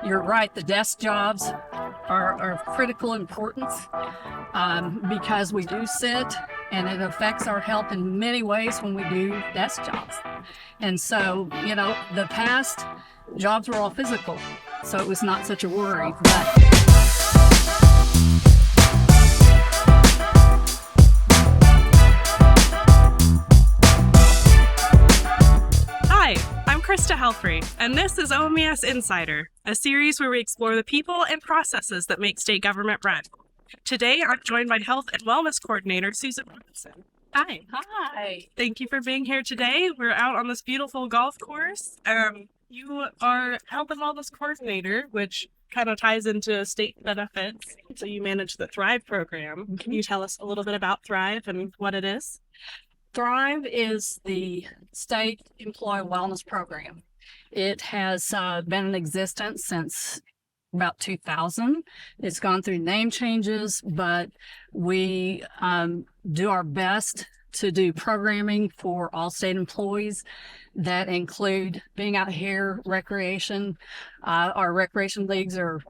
You're right, the desk jobs are of critical importance because we do sit and it affects our health in many ways when we do desk jobs. And so, the past jobs were all physical, so it was not such a worry. Hi, I'm Krista Helfrey, and this is OMES Insider, a series where we explore the people and processes that make state government run. Today, I'm joined by Health and Wellness Coordinator Susan Robinson. Hi. Hi. Thank you for being here today. We're out on this beautiful golf course. You are Health and Wellness Coordinator, which kind of ties into state benefits. So you manage the Thrive program. Mm-hmm. Can you tell us a little bit about Thrive and what it is? Thrive is the state employee wellness program. It has been in existence since about 2000. It's gone through name changes, but we do our best to do programming for all state employees that include being out here, recreation. Our recreation leagues are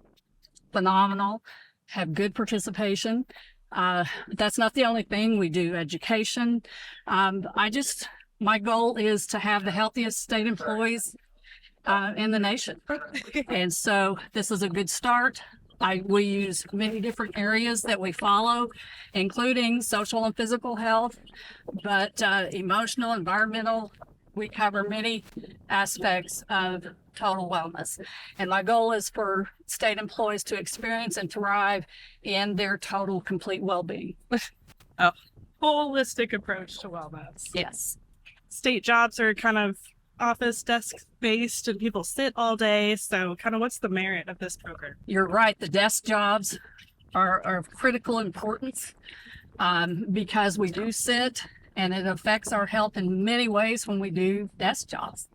phenomenal, have good participation. That's not the only thing. We do education. My goal is to have the healthiest state employees in the nation. And so this is a good start. We use many different areas that we follow, including social and physical health, but emotional, environmental. We cover many aspects of total wellness. And my goal is for state employees to experience and thrive in their total, complete well-being. A holistic approach to wellness. Yes. State jobs are kind of office desk-based and people sit all day. So kind of what's the merit of this program? You're right. The desk jobs are of critical importance because we do sit and it affects our health in many ways when we do desk jobs.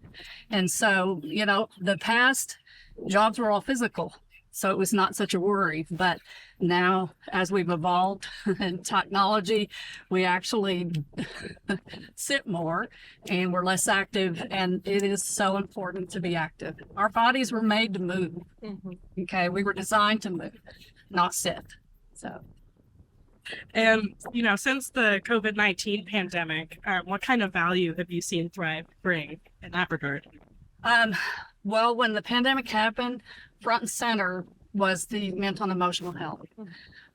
And so, the past jobs were all physical, so it was not such a worry. But now, as we've evolved in technology, we actually sit more and we're less active, and it is so important to be active. Our bodies were made to move. Mm-hmm. Okay, we were designed to move, not sit. So. And, since the COVID-19 pandemic, what kind of value have you seen Thrive bring in that regard? Well, when the pandemic happened, front and center was the mental and emotional health.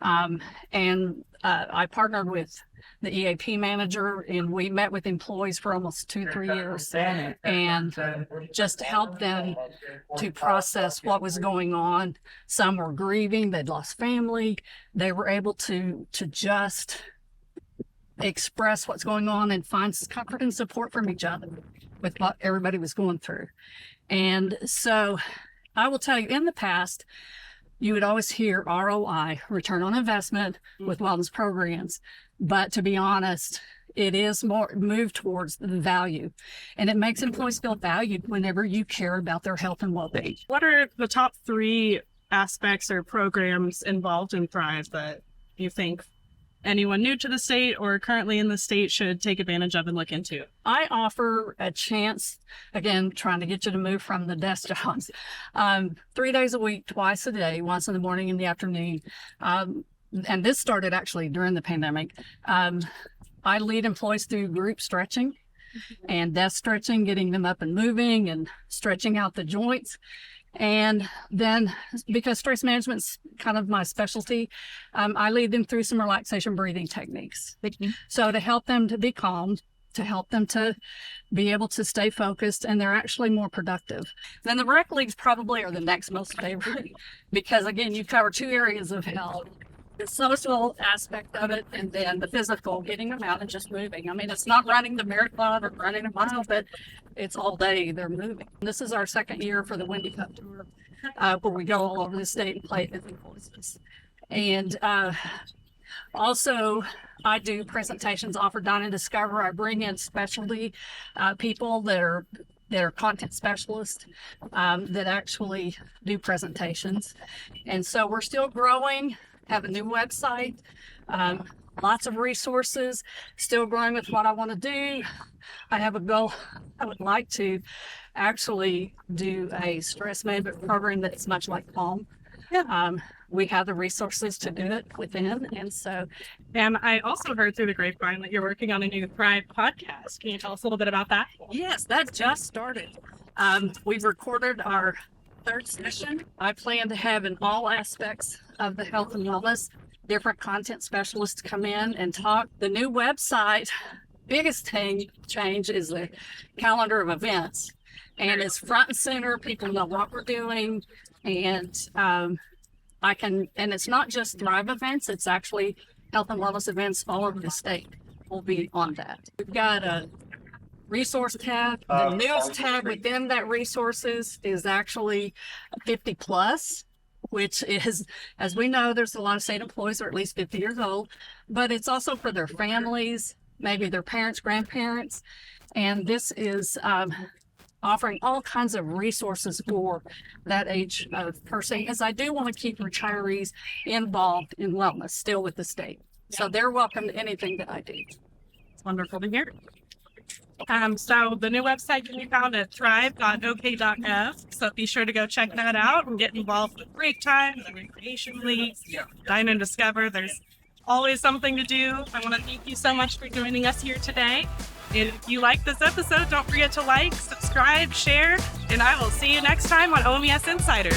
And I partnered with the EAP manager, and we met with employees for almost 2-3 years and just to help them to process what was going on. Some were grieving, they'd lost family. They were able to just express what's going on and find comfort and support from each other with what everybody was going through. And so I will tell you, in the past, you would always hear ROI, return on investment, with wellness programs. But to be honest, it is more moved towards the value. And it makes employees feel valued whenever you care about their health and well-being. What are the top 3 aspects or programs involved in Thrive that you think anyone new to the state or currently in the state should take advantage of and look into? I offer a chance, again, trying to get you to move from the desk jobs, 3 days a week, twice a day, once in the morning and the afternoon. And this started actually during the pandemic. I lead employees through group stretching and desk stretching, getting them up and moving and stretching out the joints. And then, because stress management's kind of my specialty, I lead them through some relaxation breathing techniques. So to help them to be calm, to help them to be able to stay focused, and they're actually more productive. Then the rec leagues probably are the next most favorite because, again, you cover 2 areas of health. The social aspect of it, and then the physical, getting them out and just moving. I mean, it's not running the marathon or running a mile, but it's all day they're moving. This is our 2nd year for the Wendy Cup Tour, where we go all over the state and play at different places. And also, I do presentations, offer Dine and Discover. I bring in specialty people that are content specialists that actually do presentations. And so we're still growing. Have a new website. lots of resources, still growing with what I want to do. I have a goal. I would like to actually do a stress management program that's much like home. Yeah. We have the resources to do it within. And so, And I also heard through the grapevine that you're working on a new Thrive podcast. Can you tell us a little bit about that? yes, that just started. We've recorded our third session. I plan to have in all aspects of the health and wellness, different content specialists come in and talk. The new website, biggest change is the calendar of events. And it's front and center. People know what we're doing. And and it's not just Thrive events, it's actually health and wellness events all over the state will be on that. We've got a resource tab. The newest tab within that resources is actually 50 plus, which is, as we know, there's a lot of state employees who are at least 50 years old, but it's also for their families, maybe their parents, grandparents. And this is offering all kinds of resources for that age of person, as I do want to keep retirees involved in wellness still with the state. So they're welcome to anything that I do. It's wonderful to hear. So the new website can be found at thrive.ok.gov. So be sure to go check that out and get involved with break times and recreation leagues. Dine and discover. There's always something to do. I want to thank you so much for joining us here today. And if you like this episode, don't forget to like, subscribe, share, and I will see you next time on OMES Insider.